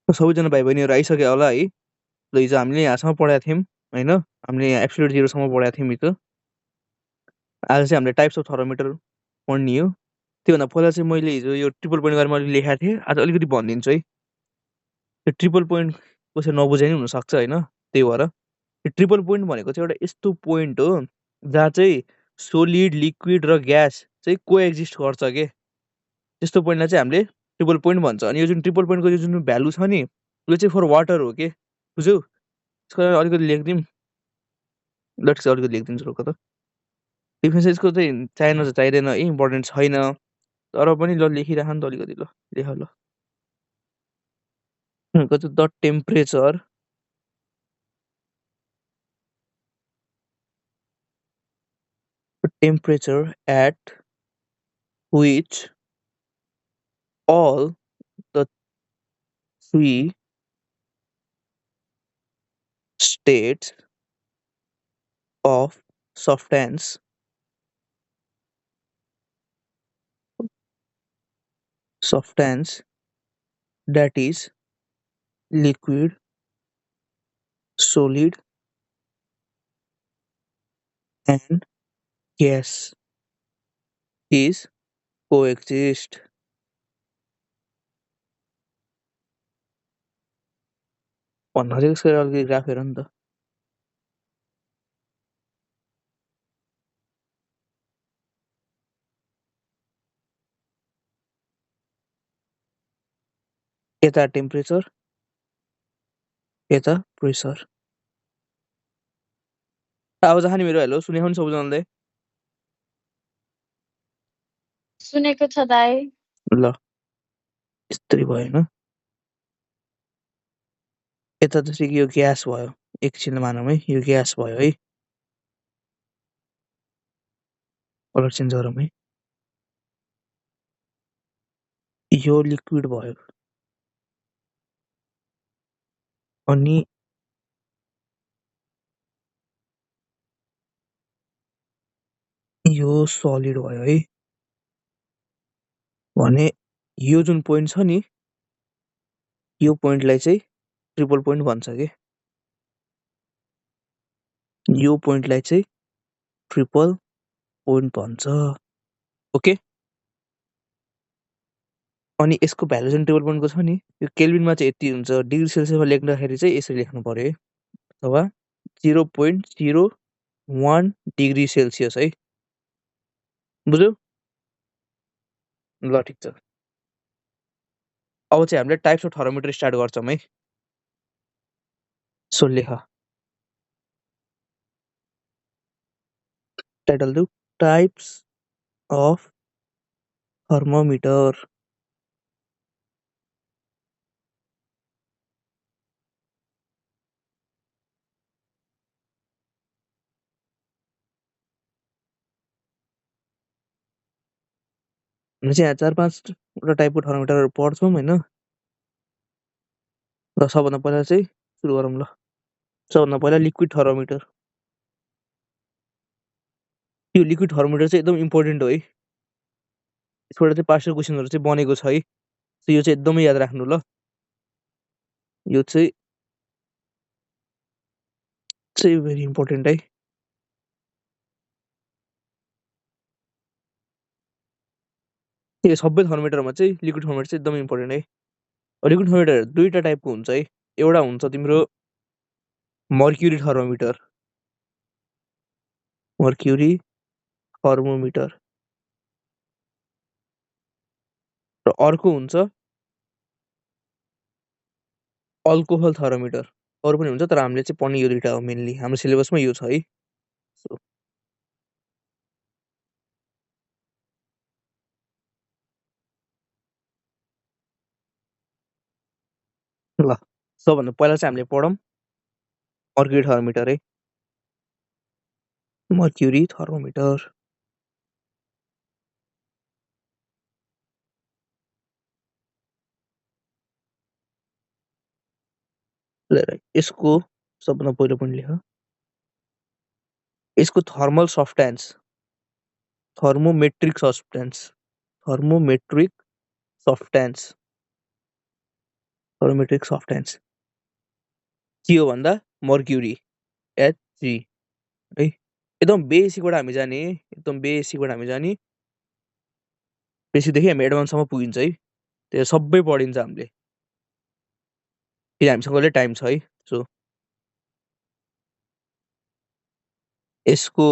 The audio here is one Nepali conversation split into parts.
सबैजना भाइ बहिनीहरू आइसक्यो होला है। ल हिजो हामीले यहाँसम्म पढाएको थियौँ होइन, हामीले यहाँ एब्सोल्युट जिरोसम्म पढाएको थियौँ हिजो। आज चाहिँ हामीले टाइप्स अफ थर्मोमिटर पढ्ने हो। त्योभन्दा पहिला चाहिँ मैले हिजो यो ट्रिपल पोइन्ट बारेमा अलिक लेखाएको थिएँ, आज अलिकति भनिदिन्छु है। यो ट्रिपल पोइन्ट कसै नबुझे नि हुनसक्छ होइन, त्यही भएर यो ट्रिपल पोइन्ट भनेको चाहिँ एउटा यस्तो पोइन्ट हो जहाँ चाहिँ सोलिड, लिक्विड र ग्यास चाहिँ कोएक्जिस्ट गर्छ के। त्यस्तो पोइन्टलाई चाहिँ हामीले ट्रिपल पोइन्ट भन्छ। अनि यो जुन ट्रिपल पोइन्टको यो जुन भ्यालु छ नि, यो चाहिँ फर वाटर हो के, बुझ्यौ? यसको लागि अलिकति लेखिदिउँ, ल ठिक छ अलिकति लेखिदिन्छु रोक त। डिफेन्स यसको चाहिँ चाहिन त चाहिँदैन है, इम्पोर्टेन्ट छैन, तर पनि ल लेखिराख नि त अलिकति, ल लेख ल। कति the temperature at which all the three states of substance that is liquid, solid and gas is coexist. भन्न चाहिँ यसको अलिकति ग्राफ हेर नि त। यता टेम्परेचर, यता प्रेसर। आवाज आयो नि मेरो? हेलो, सुनेको नि सबैजनाले? सुनेको छ दाइ। ल यस्तै भयो होइन। यता जस्तै कि यो ग्यास भयो, एकछिन मानौँ है, यो ग्यास भयो है, कलर चेन्ज गरौँ है। यो लिक्विड भयो, अनि यो सलिड भयो है। भने यो जुन पोइन्ट छ नि, यो पोइन्टलाई चाहिँ ट्रिपल पोइन्ट भन्छ के। यो पोइन्टलाई चाहिँ ट्रिपल पोइन्ट भन्छ। ओके, अनि यसको भ्यालु जुन ट्रिपल पोइन्टको छ नि, यो केल्भिनमा चाहिँ यति हुन्छ। डिग्री सेल्सियसमा लेख्दाखेरि चाहिँ यसरी लेख्नु पर्यो है, अथवा 0.01 डिग्री सेल्सियस है, बुझ्यौ? ल ठिक छ। अब चाहिँ हामीले टाइप्स अफ थर्मोमिटर स्टार्ट गर्छौँ है। सो लेख, टाइटल देऊ टाइप्स अफ थर्मोमिटर। हामी चाहिँ यहाँ 4-5 वटा टाइपको थर्मोमिटरहरू पढ्छौँ होइन। र सबभन्दा पहिला चाहिँ सुरु गरौँ ल। सबभन्दा पहिला लिक्विड थर्मोमिटर। यो लिक्विड थर्मोमिटर चाहिँ एकदम इम्पोर्टेन्ट हो है, यसबाट चाहिँ पार्सल क्वेसनहरू चाहिँ बनेको छ है। यो चाहिँ एकदमै याद राख्नु ल। यो चाहिँ भेरी इम्पोर्टेन्ट है। यो सबै थर्मोमिटरमा चाहिँ लिक्विड थर्मोमिटर चाहिँ एकदमै इम्पोर्टेन्ट है। लिक्विड थर्मोमिटर दुईवटा टाइपको हुन्छ है। एउटा हुन्छ तिम्रो मर्क्युरी थर्मोमिटर, मर्क्युरी थर्मोमिटर, र अर्को हुन्छ अल्कोहल थर्मोमिटर। अरू पनि हुन्छ, तर हामीले चाहिँ पढ्ने यो दुईवटा हो मेनली, हाम्रो सिलेबसमा यो छ है। So, ल सबभन्दा पहिला चाहिँ हामीले पढौँ मर्क्युरी थर्मोमिटर है। मर्क्युरी थर्मोमिटर यसको सबभन्दा पहिलो पनि लेख, यसको thermal substance, thermometric substance, thermometric substance thermometric substance के हो भन्दा मर्क्युरी Hg है। एकदम बेसिकबाट हामी जाने, एकदम बेसिकबाट हामी जाने, बेसिकदेखि हामी एडभान्ससम्म पुगिन्छ है। त्यो सबै पढिन्छ हामीले, किन हामीसँग अहिले टाइम छ है। सो यसको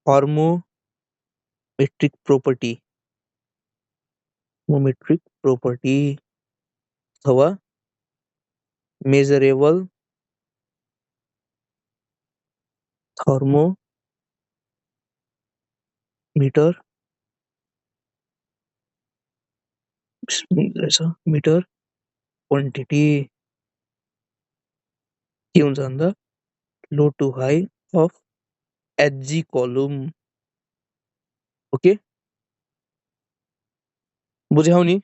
थर्मोमेट्रिक प्रोपर्टी अथवा मेजरेबल थर्मोमिटर मिटर क्वान्टिटी के हुन्छ भन्दा लो टु हाई अफ Hg कलम। ओके, बुझ्यौ नि।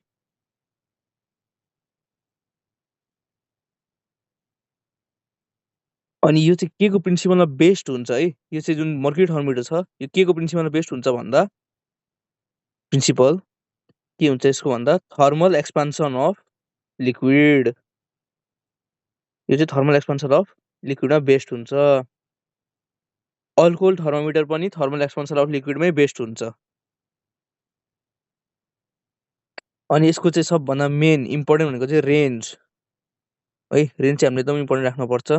अनि यो चाहिँ के को प्रिन्सिपलमा बेस्ड हुन्छ है, यो चाहिँ जुन मर्क्युरी थर्मोमिटर छ यो के को प्रिन्सिपलमा बेस्ड हुन्छ भन्दा, प्रिन्सिपल के हुन्छ यसको भन्दा थर्मल एक्सपान्सन अफ लिक्विड। यो चाहिँ थर्मल एक्सपान्सन अफ लिक्विडमा बेस्ड हुन्छ। अल्कोहल थर्मोमिटर पनि थर्मल एक्सपान्सन अफ लिक्विडमै बेस्ड हुन्छ। अनि यसको चाहिँ सबभन्दा मेन इम्पोर्टेन्ट भनेको चाहिँ रेन्ज है। रेन्ज चाहिँ हामीले एकदम इम्पोर्टेन्ट राख्नुपर्छ।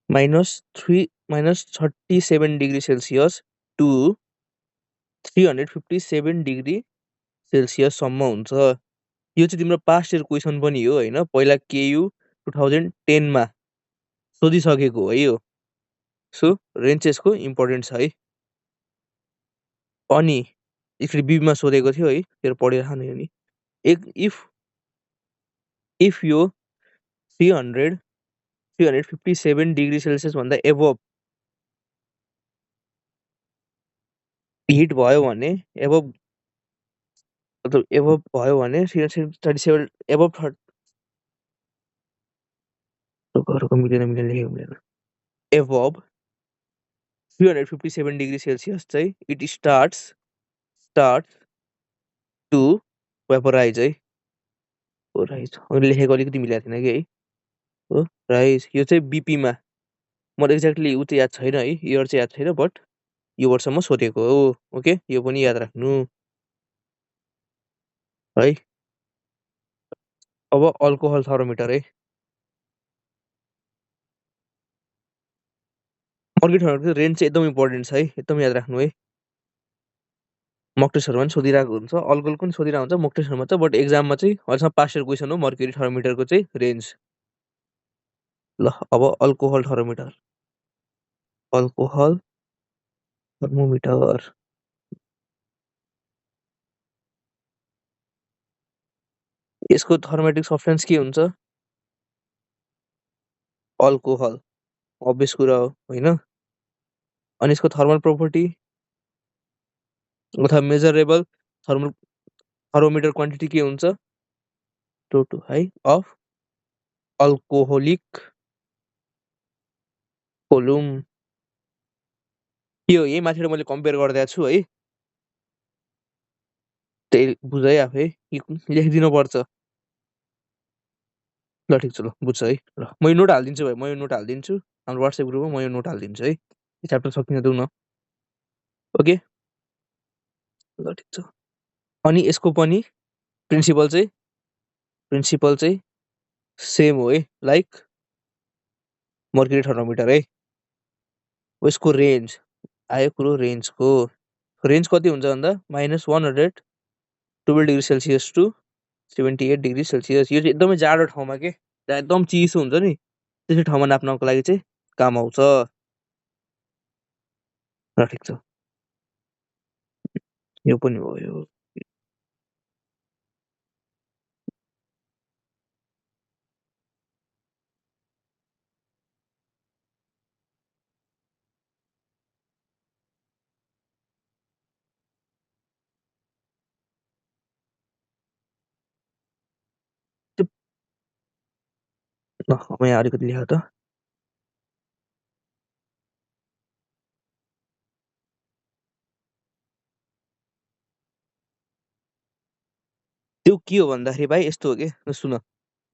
-37 डिग्री सेल्सियस टु 357 डिग्री सेल्सियससम्म हुन्छ। यो चाहिँ तिम्रो पास्ट इयर क्वेसन पनि हो होइन, पहिला केयु 2010 मा सोधिसकेको हो है यो। सो रेन्ज चाहिँ यसको इम्पोर्टेन्ट छ है। अनि एकचोटि बीमा सोधेको थियो है, तेरो पढिराख्नु नि। एक इफ यो 357 डिग्री सेल्सियस भन्दा एबोभ हिट भयो भने, एबोभ मतलब एबोभ भयो भने 337 एबोभ मिलेन लेखेको एबोभ 357 डिग्री सेल्सियस चाहिँ इट स्टार्ट्स टु वेपोराइज है। राइज मैले लेखेको अलिकति मिलाएको थिएन कि है। हो राइज यो चाहिँ बिपीमा, मलाई एक्ज्याक्टली ऊ चाहिँ याद छैन है, इयर चाहिँ याद छैन, बट यो वर्षमा सोधेको हो। ओके, यो पनि याद राख्नु है। अब अल्कोहल थर्मोमिटर है। मर्क्युरी थर्मोमिटर रेन्ज चाहिँ एकदम इम्पोर्टेन्ट छ है, एकदम याद राख्नु है। मक टेस्टहरूमा पनि सोधिरहेको हुन्छ, अल्कोहल पनि सोधिरहेको हुन्छ मक टेस्टहरूमा चाहिँ, बट एक्जाममा चाहिँ अहिलेसम्म पास्ट इयर क्वेसन हो मर्क्युरी थर्मोमिटरको चाहिँ रेन्ज। ल अब अल्कोहल थर्मोमिटर, अल्कोहल थर्मोमिटर यसको थर्मेटिक सब्सटेन्स के हुन्छ, अल्कोहल, अभियस कुरा हो होइन। अनि यसको थर्मल प्रोपर्टी अथवा मेजरेबल थर्मोमिटर क्वान्टिटी के हुन्छ, low to high of alcoholic column. यो यही माथिबाट मैले कम्पेयर गरिदिएको छु है, त्यही बुझ है आफै, लेखिदिनु पर्छ। ल ठिक छ, ल बुझ्छ है। ल म यो नोट हालिदिन्छु भाइ, म यो नोट हालिदिन्छु हाम्रो वाट्सएप ग्रुपमा, म यो नोट हालिदिन्छु है। यो च्याप्टर सकिन देऊ न। ओके, ल ठिक छ। अनि यसको पनि प्रिन्सिपल चाहिँ सेम हो है, लाइक मर्क्युरी थर्मोमिटर है। यसको रेन्ज आयो कुरो, रेन्जको रेन्ज कति हुन्छ भन्दा -112 degree Celsius to 78 degree Celsius. यो चाहिँ एकदमै जाडो ठाउँमा के, जहाँ एकदम चिसो हुन्छ नि त्यस्तो ठाउँमा नाप्नको लागि चाहिँ काम आउँछ। ल ठिक छ, यो पनि भयो। ल अब यहाँ अलिकति लेख त। त्यो के हो भन्दाखेरि भाइ यस्तो हो के सुन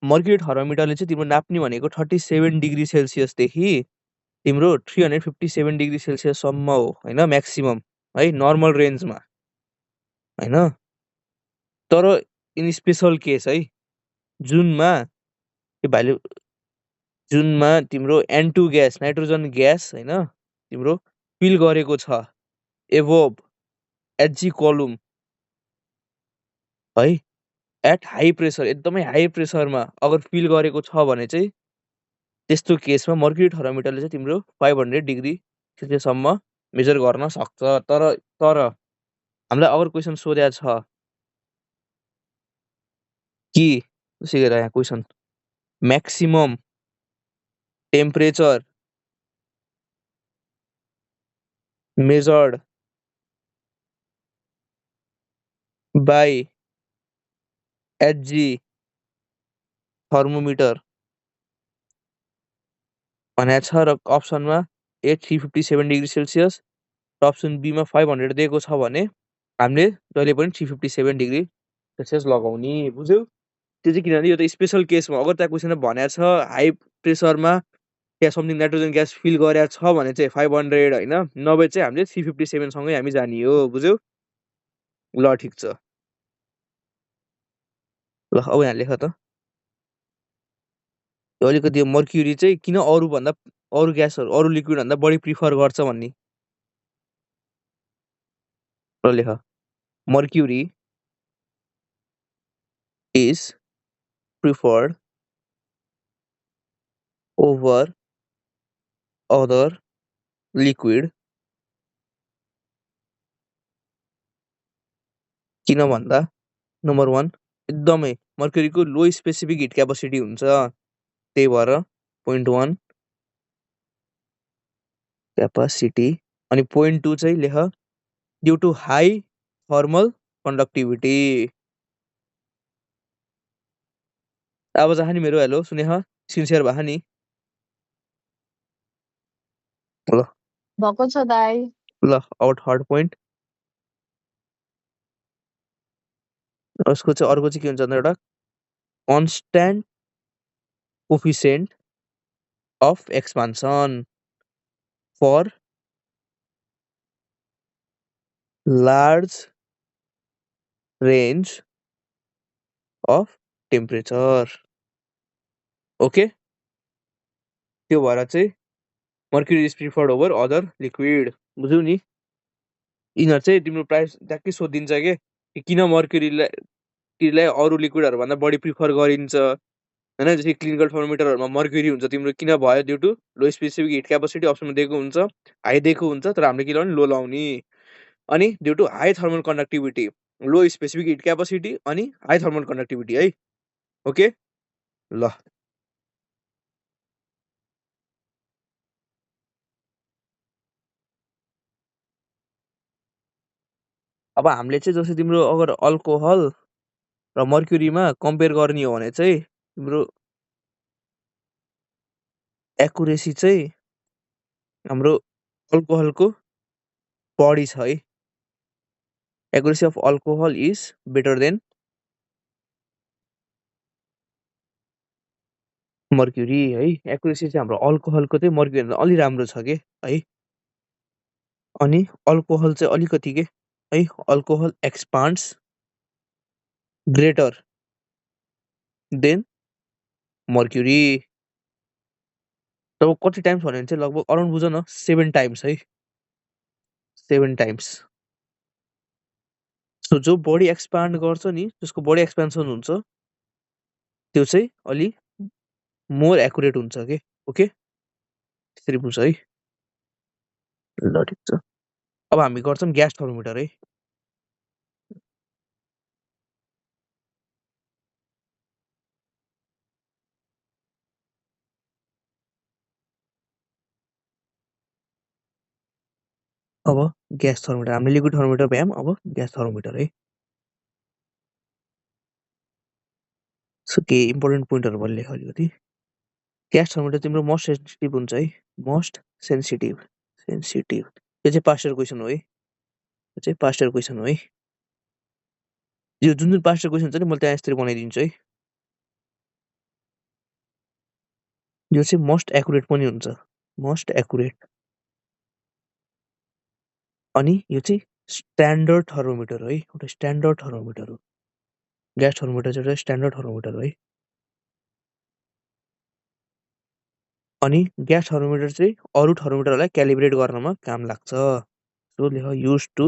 मर्क्युरी थर्मोमिटरले चाहिँ तिम्रो नाप्ने भनेको 37 डिग्री सेल्सियसदेखि तिम्रो 357 डिग्री सेल्सियससम्म हो होइन म्याक्सिमम है नर्मल रेन्जमा होइन तर इन स्पेसल केस है जुनमा त्यो भाइले जुनमा तिम्रो N2 ग्यास नाइट्रोजन ग्यास होइन तिम्रो फिल गरेको छ एभोभ एचजी कलुम है एट हाई प्रेसर एकदमै हाई प्रेसरमा अगर फिल गरेको छ भने चाहिँ त्यस्तो केसमा मर्क्युरी थर्मोमिटरले चाहिँ तिम्रो 500 डिग्री सेल्सियससम्म मेजर गर्न सक्छ तर हामीलाई अगर क्वेसन सोधेको छ कि सिकेर यहाँ question maximum temperature measured by HG thermometer भनेको छ र अप्सनमा ए 357 डिग्री सेल्सियस र अप्सन बीमा 500 दिएको छ भने हामीले जहिले पनि 357 डिग्री सेल्सियस लगाउने बुझ्यौ त्यो चाहिँ किनभने यो त स्पेसल केसमा अगर त्यहाँ क्वेसनमा भनेको छ हाई प्रेसरमा या समथिङ नाइट्रोजन ग्यास फिल गरेको छ भने चाहिँ 500 होइन नभए चाहिँ हामीले 357 सँगै हामी जाने हो बुझ्यौ ल ठिक छ ल अब यहाँ लेख त अलिकति यो मर्क्युरी चाहिँ किन अरू ग्यासहरू अरू लिक्विड भन्दा बढी प्रिफर गर्छ भन्ने ल लेख mercury is preferred over other liquid किन भन्दा नम्बर 1 एकदमै मर्क्युरीको लो स्पेसिफिक हिट क्यापासिटी हुन्छ त्यही भएर पोइन्ट 1 क्यापासिटी अनि पोइन्ट 2 चाहिँ लेख due to high thermal conductivity अब जहाँ नि मेरो हेलो सुने सिन्सियर भए नि ल भएको छ दाइ ल अब थर्ड पोइन्ट उसको चाहिँ अर्को चाहिँ के हुन्छ भन्दा एउटा constant coefficient of expansion for large range of temperature okay त्यो भएर चाहिँ mercury is preferred over other liquid बुझ्यौ नि यिनीहरू चाहिँ तिम्रो प्राइस ट्याक्कै सोधिन्छ के किन मर्क्युरीलाई अरू लिक्विडहरूभन्दा बढी प्रिफर गरिन्छ होइन जस्तै क्लिनिकल थर्मोमिटरहरूमा मर्क्युरी हुन्छ तिम्रो किन भयो due to low specific heat capacity अप्सनमा दिएको हुन्छ हाई दिएको हुन्छ तर हामीले के लाउने लो लाउने अनि due to high thermal conductivity low specific heat capacity अनि हाई थर्मल कन्डक्टिभिटी है ओके ल अब हामीले चाहिँ जस्तै तिम्रो अगर अल्कोहल र मर्क्युरीमा कम्पेयर गर्ने हो भने चाहिँ तिम्रो एक्युरेसी चाहिँ हाम्रो अल्कोहलको बढी छ है accuracy of alcohol is better than mercury है एक्युरेसी चाहिँ हाम्रो अल्कोहलको चाहिँ मर्क्युरी अलि राम्रो छ के है अनि अल्कोहल चाहिँ अलिकति के है अल्कोहल एक्सपान्ड्स ग्रेटर देन मर्क्युरी तब कति टाइम्स भन्यो भने चाहिँ लगभग अराउन्ड बुझ न 7 टाइम्स है 7 टाइम्स सो जो बडी एक्सपान्ड गर्छ नि जसको बडी एक्सपेन्सन हुन्छ त्यो चाहिँ अलि मोर एक्युरेट हुन्छ के ओके त्यसरी बुझ है ल ठिक छ अब हामी गर्छौँ ग्यास थर्मोमिटर है अब ग्यास थर्मोमिटर हामीले लिक्विड थर्मोमिटर भ्यायौँ अब ग्यास थर्मोमिटर है सो के इम्पोर्टेन्ट पोइन्टहरू भयो लेख अलिकति ग्यास थर्मोमिटर तिम्रो मोस्ट सेन्सिटिभ हुन्छ है मोस्ट सेन्सिटिभ यो चाहिँ पास्ट इयर क्वेसन हो है यो चाहिँ पास्ट इयर क्वेसन हो है यो जुन जुन पास्ट क्वेसन हुन्छ नि मैले त्यहाँ यसरी बनाइदिन्छु है। यो चाहिँ मोस्ट एक्युरेट पनि हुन्छ, मोस्ट एक्युरेट। अनि यो चाहिँ स्ट्यान्डर्ड थर्मोमिटर है, एउटा स्ट्यान्डर्ड थर्मोमिटर हो। ग्यास थर्मोमिटर चाहिँ एउटा स्ट्यान्डर्ड थर्मोमिटर हो है। अनि ग्यास थर्मोमिटर चाहिँ अरू थर्मोमिटरलाई क्यालिब्रेट गर्नमा काम लाग्छ। सो लेख use to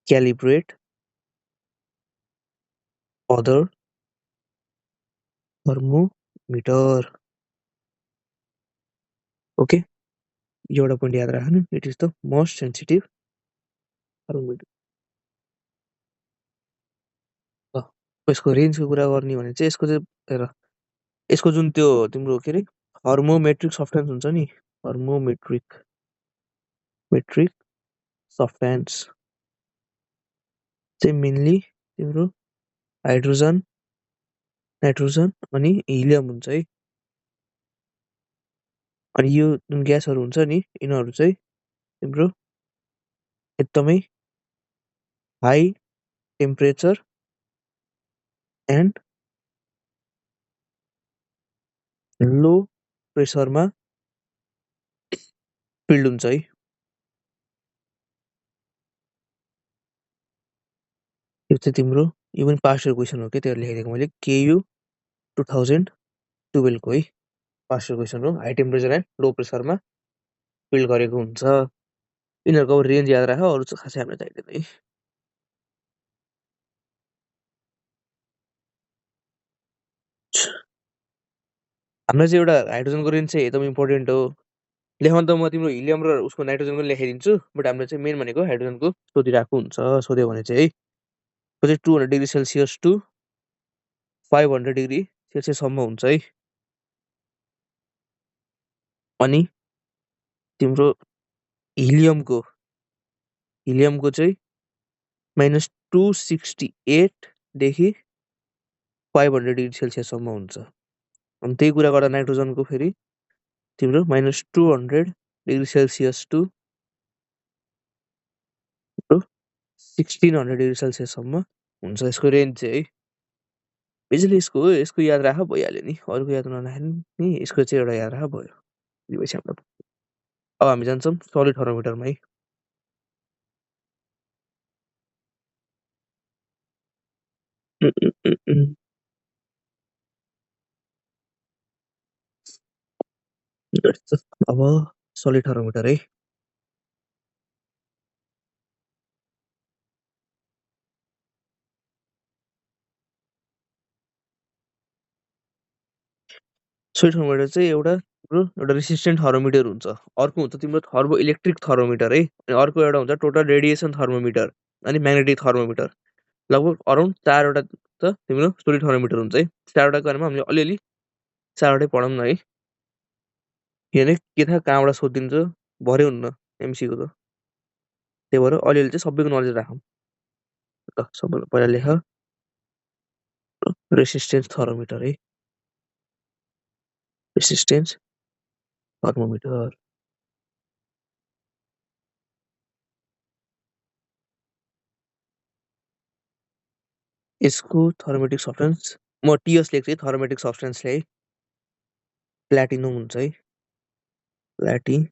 calibrate other thermometer. Okay, एउटा पोइन्ट याद राख्नु, it is the most sensitive thermometer. यसको रेन्जको कुरा गर्ने भने चाहिँ यसको चाहिँ हेर, यसको जुन त्यो तिम्रो के अरे थर्मोमेट्रिक सफ्टेन्स हुन्छ नि, थर्मोमेट्रिक मेट्रिक सफ्टेन्स चाहिँ मेनली तिम्रो हाइड्रोजन, नाइट्रोजन अनि हिलियम हुन्छ है। अनि यो जुन ग्यासहरू हुन्छ नि यिनीहरू चाहिँ तिम्रो एकदमै हाई टेम्परेचर एन्ड लो प्रेसरमा फिल्ड हुन्छ है। यो चाहिँ तिम्रो यो पनि पास्ट इयर क्वेसन हो कि त्यो लेखिदिएको मैले, केयु 2012 को है पास्ट इयर क्वेसन हो। हाई टेम्परेचर एन्ड लो प्रेसरमा फिल्ड गरेको हुन्छ। यिनीहरूको अब रेन्ज याद राख, अरू चाहिँ खासै हामीलाई चाहिँदैन है। हामीलाई चाहिँ एउटा हाइड्रोजनको रेन्ज चाहिँ एकदम इम्पोर्टेन्ट हो। लेखौँ त म तिम्रो हिलियम र उसको नाइट्रोजनको लेखाइदिन्छु, बट हामीले चाहिँ मेन भनेको हाइड्रोजनको सोधिरहेको हुन्छ। सोध्यो भने चाहिँ है, त्यो चाहिँ 200 डिग्री सेल्सियस टु 500 डिग्री सेल्सियससम्म हुन्छ है। अनि तिम्रो हिलियमको चाहिँ -268 देखि 500 डिग्री सेल्सियससम्म हुन्छ। अनि त्यही कुरा गर्दा नाइट्रोजनको फेरि तिम्रो -200 डिग्री सेल्सियस टु 1600 डिग्री सेल्सियससम्म हुन्छ यसको रेन्ज चाहिँ है। बेसिकली यसको याद राख भइहाल्यो नि, अरूको याद नराख्ने नि, यसको चाहिँ एउटा याद राख भयो। भनेपछि हाम्रो अब हामी जान्छौँ सलिड थर्मोमिटरमा है। अब सलिड थर्मोमिटर है। सलिड थर्मोमिटर चाहिँ एउटा रेसिस्टेन्ट थर्मोमिटर हुन्छ। अर्को हुन्छ तिम्रो थर्मो इलेक्ट्रिक थर्मोमिटर है। अनि अर्को एउटा हुन्छ टोटल रेडिएसन थर्मोमिटर अनि म्याग्नेटिक थर्मोमिटर। लगभग अराउन्ड 4वटा त तिम्रो सलिड थर्मोमिटर हुन्छ है। 4वटाको बारेमा हामीले अलिअलि 4वटै पढौँ न है। हेर्ने के थाहा कहाँबाट सोधिदिन्छ, भरे हुन्न एमसीको त। त्यही भएर अलिअलि चाहिँ सबैको नलेज राखौँ। ल सबैभन्दा पहिला लेख रेसिस्टेन्स थर्मोमिटर है, रेसिस्टेन्स थर्मोमिटर। यसको थर्मेटिक सब्स्टेन्स म टीएस लेख्छु है, थर्मेटिक सब्स्टेन्सले है प्लाटिनम हुन्छ है, प्लाटिनम।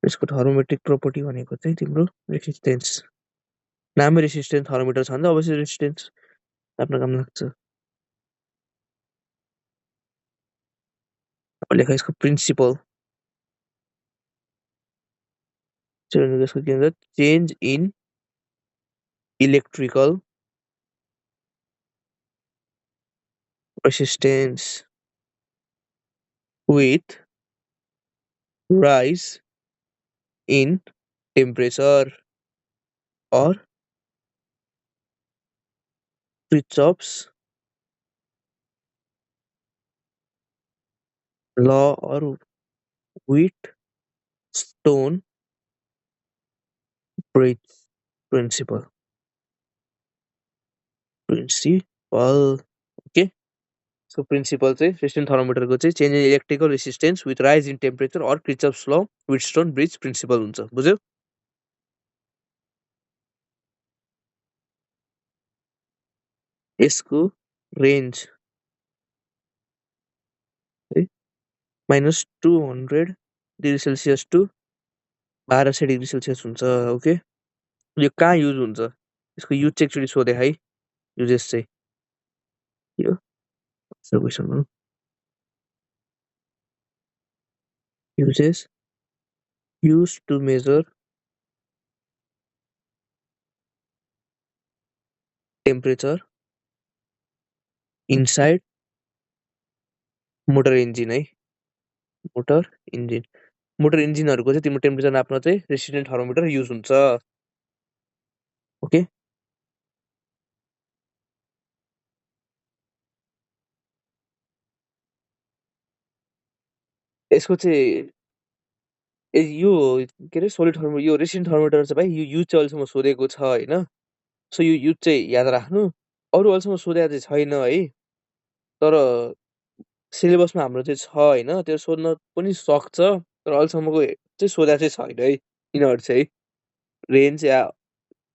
यसको थर्मोमेट्रिक प्रोपर्टी भनेको चाहिँ तिम्रो रेसिस्टेन्स। नामै रेसिस्टेन्स थर्मोमिटर छ भने त अवश्य रेसिस्टेन्स आफ्नो काम लाग्छ। अब लेख यसको प्रिन्सिपल चाहिँ यसको के हुन्छ, change in electrical resistance with rise in temperature or Kirchhoff's law or Wheatstone principle. Okay. So principle चाहिँ रेसिस्टेन्ट थर्मोमिटरको चाहिँ change in electrical resistance with rise in temperature or Kirchhoff's law Wheatstone bridge principal हुन्छ। बुझ्यौ? यसको रेन्ज है -200 degree Celsius to 1200 degree Celsius हुन्छ। ओके, यो कहाँ युज हुन्छ यसको युज चाहिँ एक्चुअली सोधे है, युजेस चाहिँ यो क्वेसन हो। Uses used to measure temperature inside motor engine है, मोटर इन्जिन। मोटर इन्जिनहरूको चाहिँ तिम्रो टेम्परेचर नाप्न चाहिँ रेसिस्टेन्ट थर्मोमिटर युज हुन्छ। ओके, यसको चाहिँ यो के अरे सोलिड थर्मो यो रेसिस्टेन्ट थर्मोमिटर चाहिँ भाइ यो युज चाहिँ अहिलेसम्म सोधेको छ होइन, सो यो युज चाहिँ याद राख्नु। अरू अहिलेसम्म सोधेको चाहिँ छैन है, तर सिलेबसमा हाम्रो चाहिँ छ होइन, त्यो सोध्न पनि सक्छ, तर अहिलेसम्मको चाहिँ सोधेको चाहिँ छैन है यिनीहरू चाहिँ रेन्ज या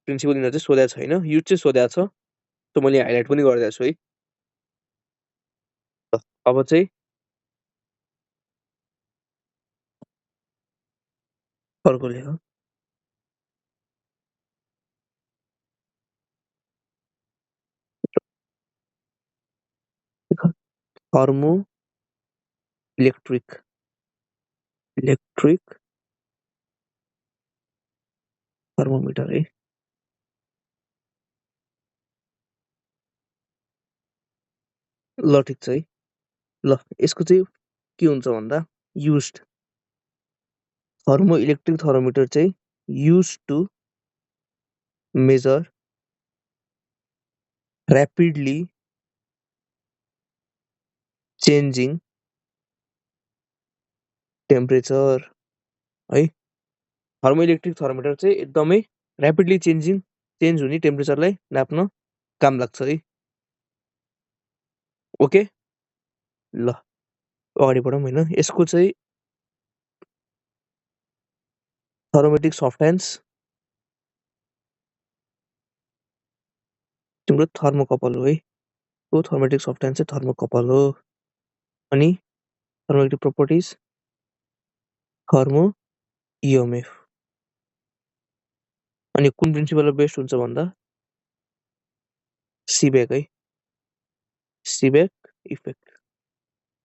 प्रिन्सिपल यिनीहरू चाहिँ सोधेको छैन, युज चाहिँ सोधेको छ, त्यो मैले हाइलाइट पनि गरिदिएको छु है। अब चाहिँ अर्को लेख, थर्मो इलेक्ट्रिक थर्मोमिटर है। ल ठिक छ है, ल यसको चाहिँ के हुन्छ भन्दा युज्ड थर्मो इलेक्ट्रिक थर्मोमिटर चाहिँ use to measure rapidly changing temperature है। थर्मो इलेक्ट्रिक थर्मोमिटर चाहिँ एकदमै ऱ्यापिडली चेन्ज हुने टेम्परेचरलाई नाप्न काम लाग्छ है। ओके, ल अगाडि बढौँ होइन। यसको चाहिँ थर्मोमेट्रिक सफ्टेन्स तिम्रो थर्मोकपल हो है, त्यो थर्मोमेट्रिक सफ्टेन्स चाहिँ थर्मोकपल हो। अनि थर्मोमेट्रिक प्रोपर्टिज थर्मो इएमएफ। अनि कुन प्रिन्सिपल बेस्ड हुन्छ भन्दा सिबेक है, सिबेक इफेक्ट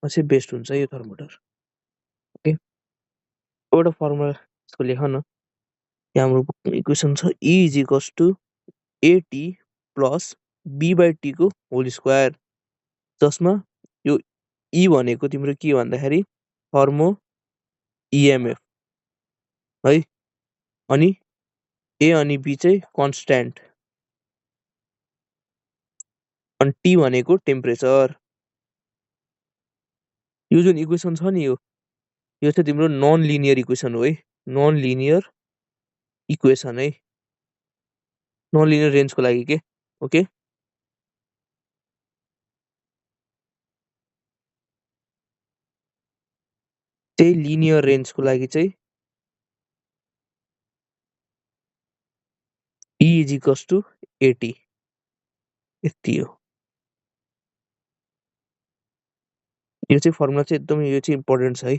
चाहिँ बेस्ड हुन्छ यो थर्मोमिटर। ओके, एउटा फर्मुला यसको लेख न, यहाँ हाम्रो इक्वेसन छ E is equals to a T plus b by टीको होल स्क्वायर, जसमा यो E भनेको तिम्रो के भन्दाखेरि थर्मो इएमएफ है, अनि ए अनि बी चाहिँ कन्स्ट्यान्ट, अनि टी भनेको टेम्परेचर। यो जुन इक्वेसन छ नि यो चाहिँ तिम्रो नन लिनियर इक्वेसन हो है, नन लिनियर इक्वेसन है, नन लिनियर रेन्जको लागि के। ओके, त्यही लिनियर रेन्जको लागि चाहिँ E is equals to a T यति हो। यो चाहिँ फर्मुला चाहिँ एकदमै यो चाहिँ इम्पोर्टेन्ट छ है,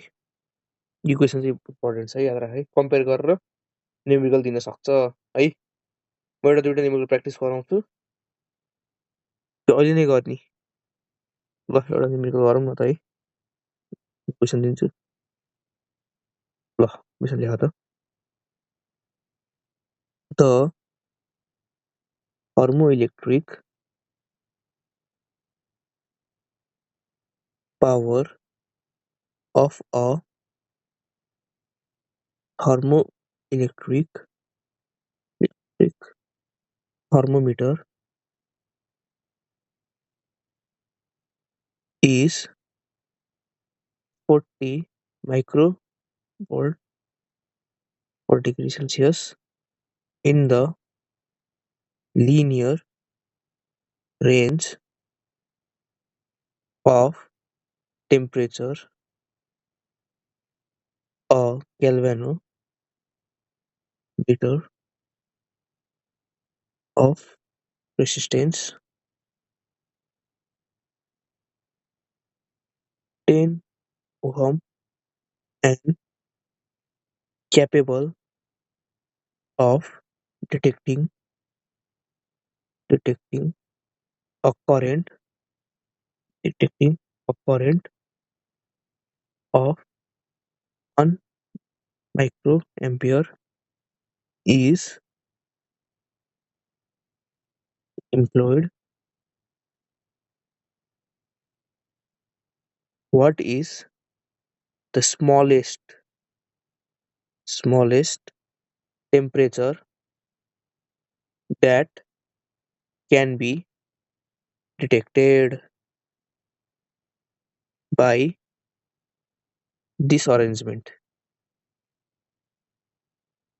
इक्वेसन चाहिँ इम्पोर्टेन्ट छ है, याद राख है। कम्पेयर गरेर न्युमेरिकल दिन सक्छ है। म एउटा दुइटा न्युमेरिकल प्र्याक्टिस गराउँछु, त्यो अहिले नै गर्ने। ल एउटा न्युमेरिकल गरौँ न त है, क्वेसन दिन्छु। ल क्वेसन लेख त, the thermoelectric power of a thermoelectric thermometer is 40 microvolt per degree Celsius in the linear range of temperature a galvanometer of resistance 10 ohm and capable of detecting detecting a current detecting a current of 1 microampere is employed. What is the smallest temperature that can be detected by this arrangement?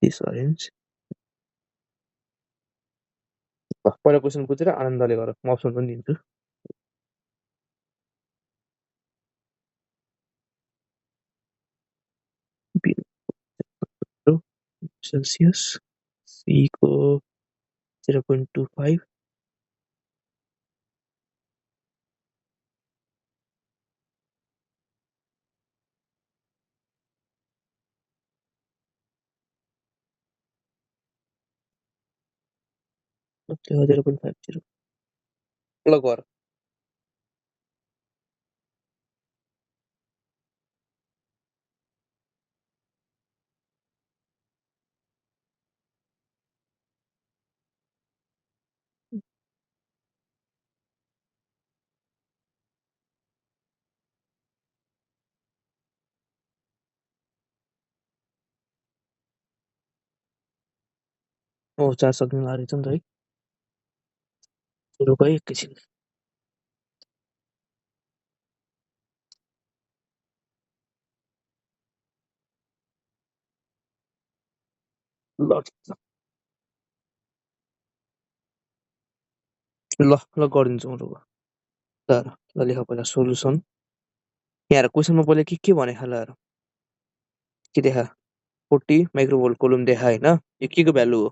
This orange. पहिलो क्वेसन बुझेर आनन्दले गर म अप्सन पनि दिन्छु सेल्सियस सी को 0.25 0.50 ल गर चार्ज सक्ने लागेको छ नि त है रुक है एकैछिन ल ठिक छ ल गरिदिन्छु म रुक ल लेख पहिला सोल्युसन यहाँ क्वेसनमा पहिला के भने ल हेर के देखा 40 माइक्रोभोल्ट कोलुम देखा होइन यो के को भ्यालु हो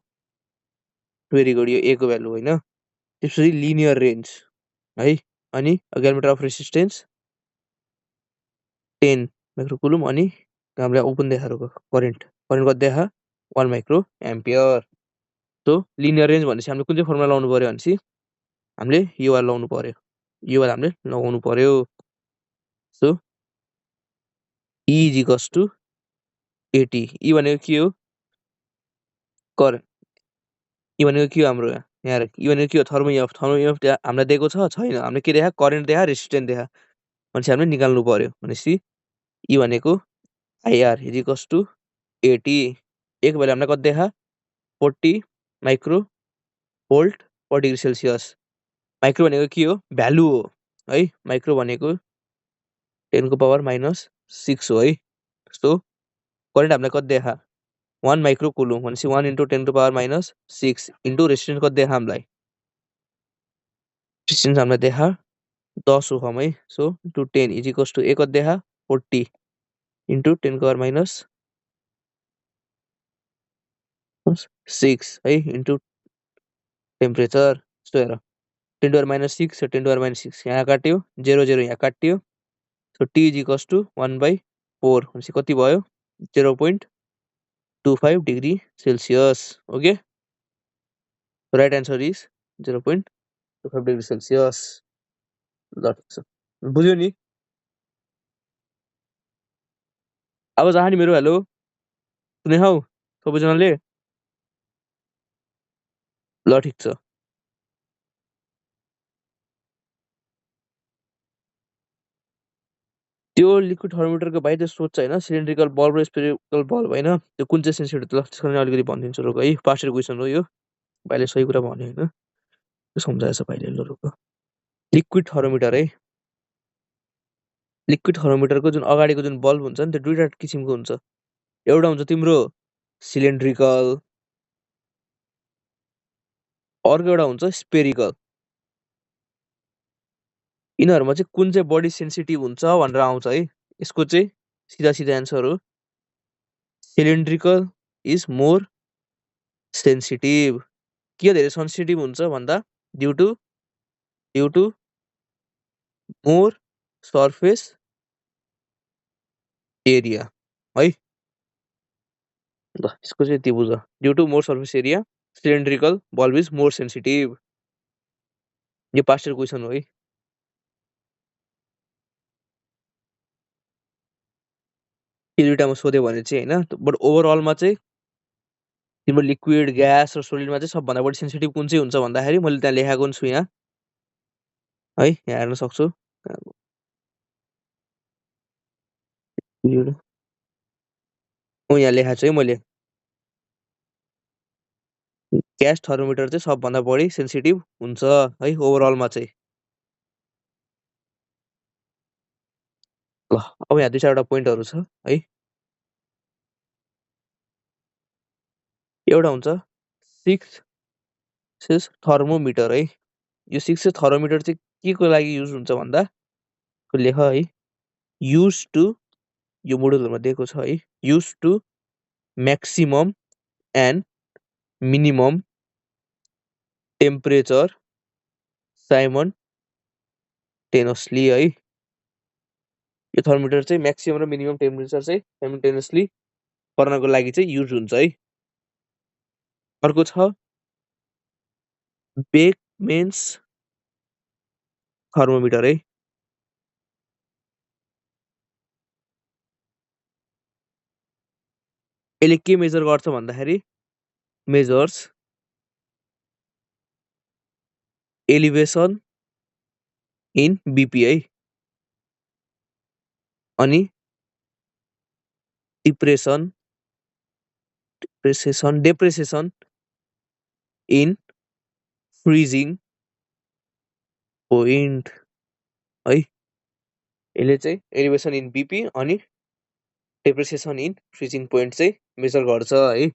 भेरी गुड यो ए को भ्यालु होइन त्यसपछि लिनियर रेन्ज है अनि ग्यालमिटर अफ रेसिस्टेन्स 10 माइक्रोकुलुम अनि हामीलाई ओपन देखाएको करेन्ट कति देखा 1 micro ampere so linear range भनेपछि हामीले कुन चाहिँ फर्मुला लाउनु पर्यो भनेपछि हामीले यो वाला लाउनु पर्यो यो वाला हामीले लगाउनु पर्यो so E is equals to AT E भनेको के हो करेन्ट E भनेको के हो हाम्रो यहाँ E भनेको के हो थर्मोइएफ त्यहाँ हामीलाई दिएको छ छैन हामीले के देखा करेन्ट देखा रेसिस्टेन्स देखा भनेपछि हामीले निकाल्नु पर्यो भनेपछि E भनेको IR is equals to AT एक भ्यालु हामीलाई कति देखा 40 माइक्रो भोल्ट पर डिग्री सेल्सियस माइक्रो भनेको के हो भ्यालु हो है माइक्रो भनेको 10 को पावर -6 हो है सो करेन्ट हामीलाई कति देखा 1 माइक्रो कुलुम भनेपछि 1 into 10 to power -6 into resistance कति देखा हामीलाई रेसिस्टेन्स हामीलाई देखा 10 ओहम है so into 10 is equals to a कति देखा 40 into 10 को पावर -6 है into टेम्परेचर यस्तो हेर 10 to power -6 10 to power -6 यहाँ काट्यो 0 0 यहाँ काट्यो so t is equals to 1/4 भनेपछि कति भयो 0.25 degree Celsius okay right answer is 0.25 degree Celsius ल ठिक छ बुझ्यो नि अब जहाँ नि मेरो हेलो सुने हौ सबैजनाले ल ठिक छ त्यो लिक्विड थर्मोमिटरको भाइ त्यो सोच होइन सिलिन्ड्रिकल बल्ब र स्पेरिकल बल्ब होइन त्यो कुन चाहिँ सेन्सिटिभ ल त्यसको अलिकति भनिदिन्छु रोक है पास्ट इयर क्वेसन हो यो भाइले सही कुरा भन्यो होइन त्यो सम्झाएछ भाइले ल रोक लिक्विड थर्मोमिटर है लिक्विड थर्मोमिटरको जुन अगाडिको जुन बल्ब हुन्छ नि त्यो दुईवटा किसिमको हुन्छ एउटा हुन्छ तिम्रो सिलिन्ड्रिकल अर्को एउटा हुन्छ स्पेरिकल यिनीहरूमा चाहिँ कुन चाहिँ बढी सेन्सिटिभ हुन्छ भनेर आउँछ है यसको चाहिँ सिधा सिधा एन्सर हो सिलिन्ड्रिकल इज मोर सेन्सिटिभ के धेरै सेन्सिटिभ हुन्छ भन्दा due to more surface area है। ल यसको चाहिँ यति बुझ। Due to more surface area cylindrical bulb is more sensitive. यो पास्ट इयर क्वेसन हो है। यो दुइटामा सोध्यो भने चाहिँ होइन, बट ओभरअलमा चाहिँ तिम्रो लिक्विड ग्यास र सोलिडमा चाहिँ सबभन्दा बढी सेन्सिटिभ कुन चाहिँ हुन्छ भन्दाखेरि मैले त्यहाँ लेखाएको पनि छु यहाँ है, यहाँ हेर्न सक्छु। यहाँ लेखाएको छु है मैले, ग्यास थर्मोमिटर चाहिँ सबभन्दा बढी सेन्सिटिभ हुन्छ है ओभरअलमा चाहिँ। ल अब यहाँ 2-4वटा पोइन्टहरू छ है। एउटा हुन्छ 6 थर्मोमिटर है। यो 6 थर्मोमिटर चाहिँ के को लागि युज हुन्छ भन्दा लेख है, युज टु, यो मोडलहरुमा दिएको छ है, use to maximum and minimum temperature simultaneously है। यो थर्मोमिटर चाहिँ म्याक्सिमम र मिनिमम टेम्परेचर चाहिँ साइमल्टेनियसली गर्नको लागि चाहिँ युज हुन्छ है। अर्को छ बेकमेन्स थर्मोमिटर है। यसले के मेजर गर्छ भन्दाखेरि मेजर्स एलिभेसन इन बीपी है, अनि डेप्रेसेसन इन फ्रिजिङ पोइन्ट है। यसले चाहिँ एलिभेसन इन बीपी अनि डेप्रेसेसन इन फ्रिजिङ पोइन्ट चाहिँ मेजर गर्छ है।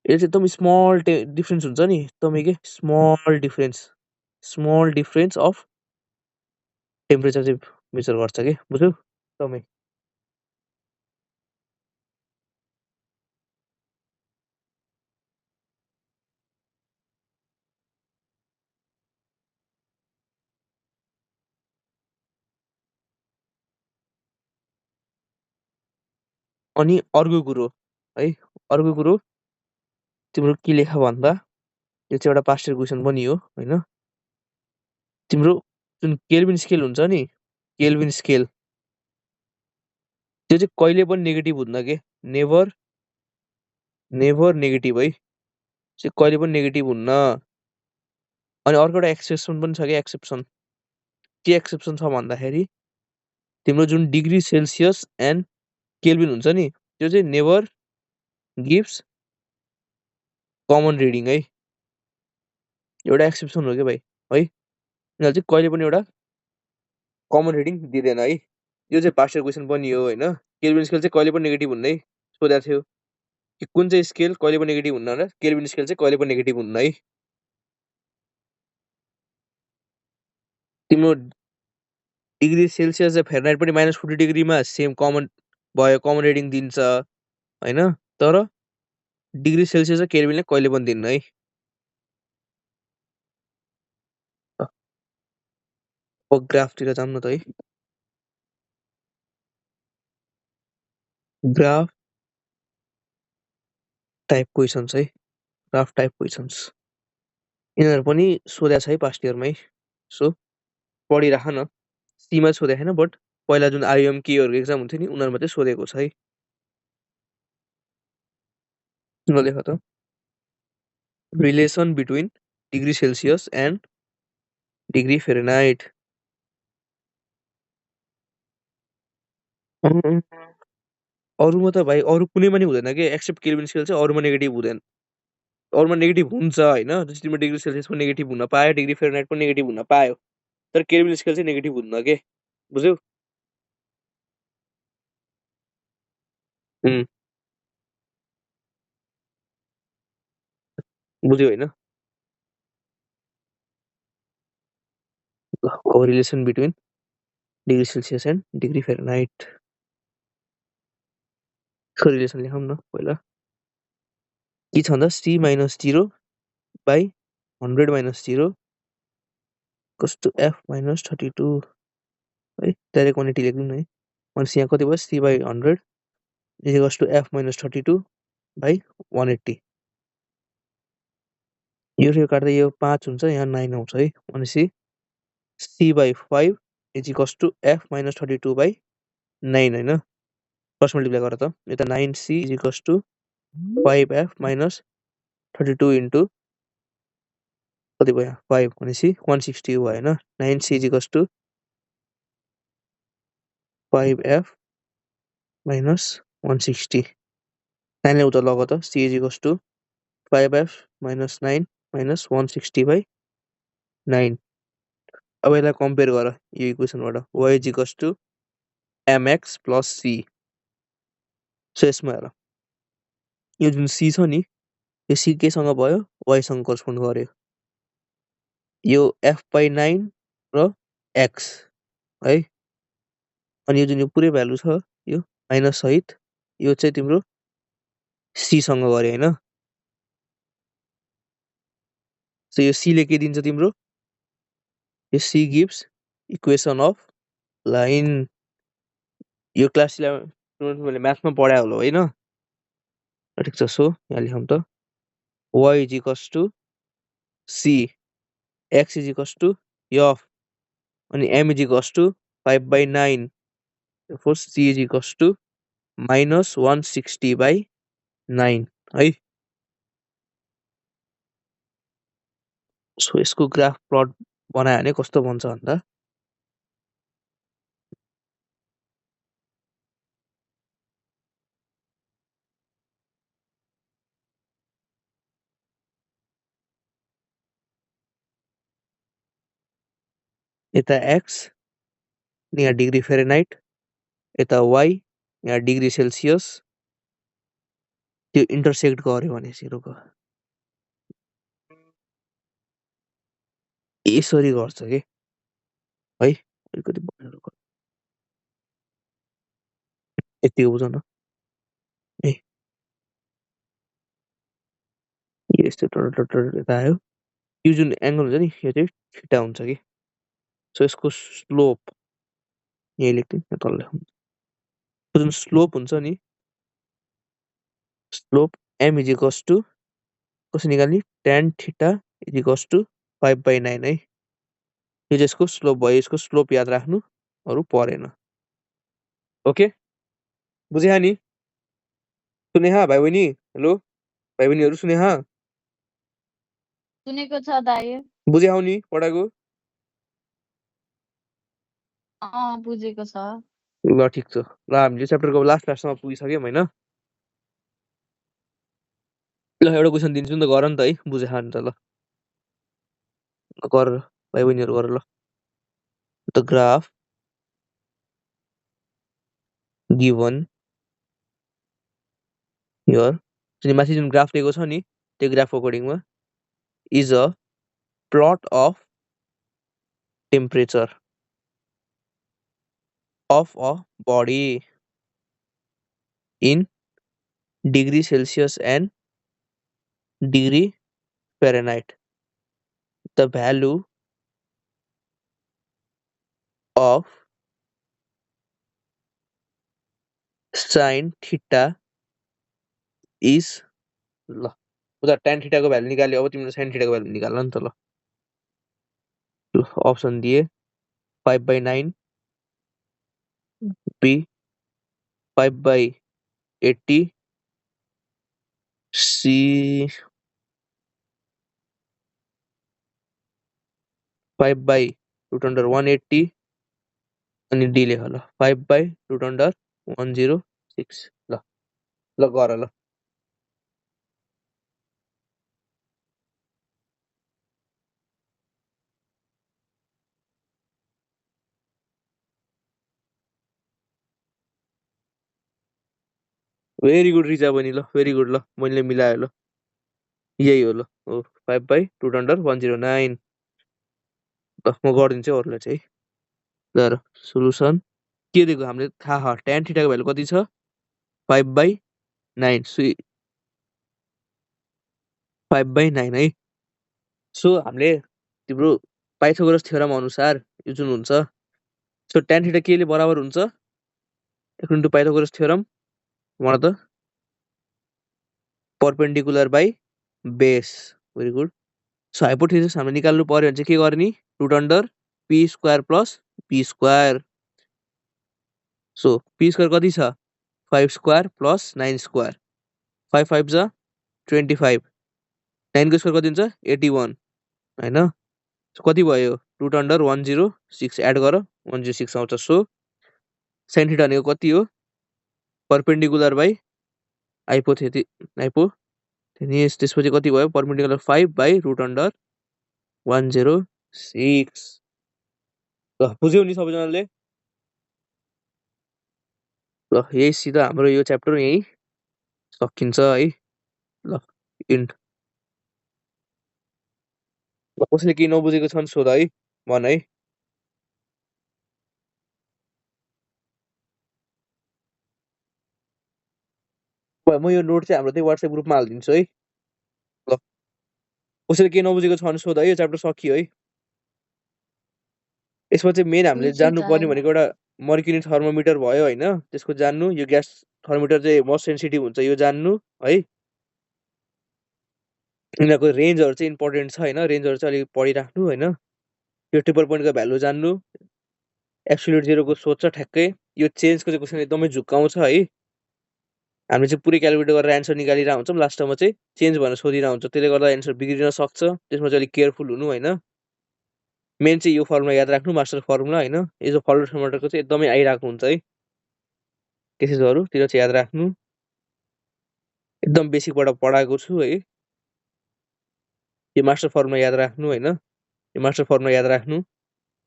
यो चाहिँ एकदम स्मल डिफरेन्स हुन्छ नि, एकदमै के स्मल डिफरेन्स अफ टेम्परेचर चाहिँ मेजर गर्छ के, बुझ्यौ एकदमै। अनि अर्को कुरो है, अर्को कुरो तिम्रो के लेख भन्दा यो चाहिँ एउटा पास्ट इयर क्वेसन पनि हो होइन। तिम्रो जुन केल्भिन स्केल हुन्छ नि, केल्भिन स्केल त्यो चाहिँ कहिले पनि नेगेटिभ हुन्न के, नेभर नेगेटिभ है, चाहिँ कहिले पनि नेगेटिभ हुन्न। अनि अर्को एउटा एक्सेप्सन पनि छ कि, एक्सेप्सन के एक्सेप्सन छ भन्दाखेरि तिम्रो जुन डिग्री सेल्सियस एन्ड केल्भिन हुन्छ नि त्यो चाहिँ नेभर गिभ्स कमन रिडिङ है। एउटा एक्सेप्सन हो क्या भाइ है, यिनीहरू चाहिँ कहिले पनि एउटा कमन रिडिङ दिँदैन है। यो चाहिँ पास्ट इयर क्वेसन पनि हो होइन। केल्भिन स्केल चाहिँ कहिले पनि नेगेटिभ हुन्न है, सोधेको थियो कि कुन चाहिँ स्केल कहिले पनि नेगेटिभ हुन्न र केल्भिन स्केल चाहिँ कहिले पनि नेगेटिभ हुन्न है। तिम्रो डिग्री सेल्सियस र फेरेनहाइट पनि -40 डिग्रीमा सेम कमन भयो, कमन रिडिङ दिन्छ होइन, तर डिग्री सेल्सियस र केल्भिनले कहिले पनि दिन्न है। अब ग्राफतिर जाऊँ न त है। ग्राफ टाइप क्वेसन्स है, ग्राफ टाइप क्वेसन्स यिनीहरू पनि सोधेको छ है पास्ट इयरमै, सो पढिराख न। सीमा सोधेको छैन, बट पहिला जुन आइएम केहरूको एक्जाम हुन्थ्यो नि उनीहरूमा चाहिँ सोधेको छ है। नलेख त, relation between degree Celsius and degree Fahrenheit. अरूमा त भाइ अरू कुनैमा नि हुँदैन के, एक्सेप्ट केल्भिन स्केल चाहिँ अरूमा नेगेटिभ हुँदैन। अरूमा नेगेटिभ हुन्छ होइन, जस्तै तिम्रो डिग्री सेल्सियसमा नेगेटिभ हुन पायो, डिग्री फेरेनहाइट पनि नेगेटिभ हुन पायो, तर केल्भिन स्केल चाहिँ नेगेटिभ हुन्न के, बुझ्यौ। बुझ्यौ होइन। अब relation between degree Celsius and degree Fahrenheit को रिलेसन लेखौँ न पहिला। के छ भन्दा C - 0 by 100 - 0 equals to F - 32 है, डाइरेक्ट क्वान्टिटी लेख्नु न है, भनेपछि यहाँ कति भयो c/100 equals to f - 32 by 180 यो काट्दा यो 5 हुन्छ यहाँ 9 आउँछ है भनेपछि c/5 is equals to f - 32 by 9 हैन क्रस मल्टिप्लाई गर त यता 9c is equals to 5f - 32 into कति भयो 5 भनेपछि 160 भयो हैन 9c is equals to 5f - 160 9 ले उता लग त c is equals to 5f - 9 - 160 by 9 अब यसलाई कम्पेयर गर यो इक्वेसनबाट y is equals to mx plus c so यसमा हेर यो जुन c छ नि यो c केसँग भयो y सँग करस्पोन्ड गर्यो यो f/9 र x है अनि यो जुन यो पुरै भ्यालु छ यो माइनस सहित यो चाहिँ तिम्रो c सँग गर्यो हैन सो यो c ले के दिन्छ तिम्रो यो c gives equation of line यो क्लास 11 मैले म्याथमा पढाए होला हैन ठिक छ सो यहाँ लेखौँ त y is equals to c x is equals to f अनि m is equals to 5/9 therefore c is equals to -160 by 9 है सो यसको ग्राफ प्लट बनायो भने कस्तो बन्छ भन्दा यता x यहाँ डिग्री फेरेनहाइट यता y यहाँ डिग्री सेल्सियस त्यो इन्टरसेक्ट गर्यो भनेपछि रुक यसरी गर्छ के है अलिकति रुक यतिको बुझ न ए यस्तो टटर यता आयो यो जुन एङ्गल हुन्छ नि यो चाहिँ थीटा हुन्छ कि सो यसको स्लोप यही लेख्दिउँ यहाँ तल लेखौँ जुन स्लोप हुन्छ नि slope m is equals to कसरी निकाल्ने tan theta is equals to 5/9 है यो चाहिँ यसको स्लोप भयो यसको स्लोप याद राख्नु अरु परेन ओके बुझ्या नि सुने हा भाइ बहिनी हेलो भाइ बहिनीहरु सुने हा सुनेको छ दाइ बुझ्या हो नि पढाएको बुझेको छ ल ठिक छ ल हामीले च्याप्टरको लास्ट क्लाससम्म पुगिसक्यौँ हैन ल एउटा क्वेसन दिन्छु नि त गर नि त है बुझ्या नि त ल गर भाइ बहिनीहरु गर ल द ग्राफ गिवन हियर जुन माथि जुन ग्राफ दिएको छ नि त्यो ग्राफ अकर्डिङमा is a plot of temperature of a body in degree Celsius and degree Fahrenheit. The value of sin theta is ल उता tan theta को भ्यालु निकाल्यो अब तिम्रो sin theta को भ्यालु निकाल्न नि त ल ल अप्सन दिए 5/9 b 5/80 c 5/√180 अनि d लेख ल 5/√106 ल ल गर ल भेरी गुड रिजा बहिनी ल भेरी गुड ल मैले मिलायो ल यही हो ल हो 5/√109 ल म गरिदिन्छु है अरूलाई चाहिँ ल सोलुसन के दिएको हामीले थाहा tan थीटाको भ्यालु कति छ 5/9 सो 5/9 है सो हामीले तिम्रो पाइथागोरस थ्योरम अनुसार यो जुन हुन्छ सो tan थीटा केले बराबर हुन्छ according to Pythagoras theorem one of the perpendicular by base. Very good. So hypothesis हामीले निकाल्नु पर्यो भने चाहिँ के गर्ने root under p square plus p square. So p square कति छ 5 square plus 9 square 5 5 जा 25 9 को स्क्वायर कति हुन्छ 81 हैन सो कति भयो root under 106 एड गर 106 आउँछ सो sin थीटा भनेको कति हो perpendicular by hypotenuse त्यसपछि कति भयो perpendicular 5 by root under 106 ल बुझ्यौ नि सबैजनाले ल यही सिधा हाम्रो यो च्याप्टर यही सकिन्छ है ल इन्ड ल कसैले केही नबुझेको छन् सोध है भन है म यो नोट चाहिँ हाम्रो त्यही WhatsApp ग्रुपमा हाल्दिन्छु है ल कसैले केही नबुझेको छ भने सोध है यो च्याप्टर सकियो है यसमा चाहिँ मेन हामीले जान्नु पर्ने भनेको एउटा मर्क्युरी थर्मोमिटर भयो हैन त्यसको जान्नु यो ग्यास थर्मोमिटर चाहिँ मोस्ट सेन्सिटिभ हुन्छ यो जान्नु है यिनीहरुको रेन्जहरु चाहिँ इम्पोर्टेन्ट छ हैन रेन्जहरु चाहिँ अलि पढिराख्नु हैन यो ट्रिपल पोइन्टको भ्यालु जान्नु एब्सोल्युट जेरोको सोध्छ ठ्याक्कै यो चेन्जको चाहिँ क्वेशन एकदमै झुक्काउँछ है हामीले चाहिँ पुरै क्याल्कुलेट गरेर एन्सर निकालिरा हुन्छौं लास्टमा चाहिँ चेन्ज भनेर सोधिरा हुन्छ त्यसले गर्दा एन्सर बिग्रिन सक्छ त्यसमा चाहिँ अलि केयरफुल हुनु हैन मेन चाहिँ यो फर्मुला याद राख्नु मास्टर फर्मुला हैन यो जो फलोड थर्मोमिटरको चाहिँ एकदमै आइराको हुन्छ है केसेसहरुतिर चाहिँ याद राख्नु एकदम बेसिकबाट पढाएको छु है यो मास्टर फर्मुला याद राख्नु हैन यो मास्टर फर्मुला याद राख्नु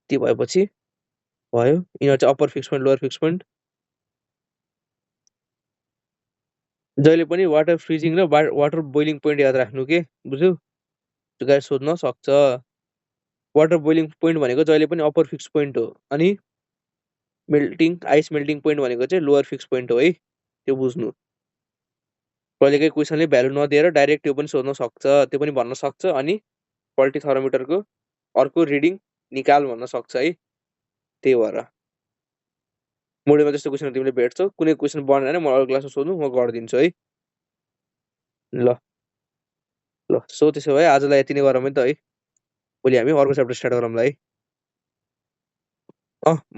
त्यो भएपछि भयो यिनीहरु चाहिँ upper fix point lower fix point जहिले पनि वाटर फ्रिजिङ र वाटर बोइलिङ पोइन्ट याद राख्नु के बुझ्यौ त्यो गाइस सोध्न सक्छ वाटर बोइलिङ पोइन्ट भनेको जहिले पनि अप्पर फिक्स पोइन्ट हो अनि मेल्टिङ आइस मेल्टिङ पोइन्ट भनेको चाहिँ लोअर फिक्स पोइन्ट हो है त्यो बुझ्नु कहिलेकाहीँ क्वेशनले भ्यालु नदिएर डाइरेक्ट त्यो पनि सोध्न सक्छ त्यो पनि भन्न सक्छ अनि क्वालिटी थर्मोमिटरको अर्को रिडिङ निकाल भन्न सक्छ है त्यही भएर मोडलमा त्यस्तो क्वेशन तिमीले भेट्छौ कुनै क्वेशन बनेन म अरु क्लासमा सोध्नु म गर्दिन्छु है ल ल सो त्यसो भए आजलाई यति नै गरौँ है त है भोलि हामी अर्को च्याप्टर स्टार्ट गरौँला है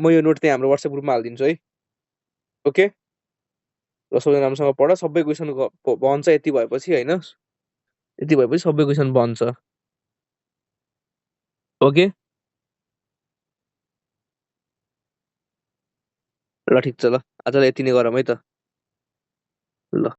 म यो नोट त्यही हाम्रो WhatsApp ग्रुपमा हाल्दिन्छु है ओके ल सबैजना राम्रोसँग पढ सबै क्वेशन बन्छ यति भएपछि हैन यति भएपछि सबै क्वेशन बन्छ ओके ल ठिक छ ल आजलाई यति नै गरौँ है त ल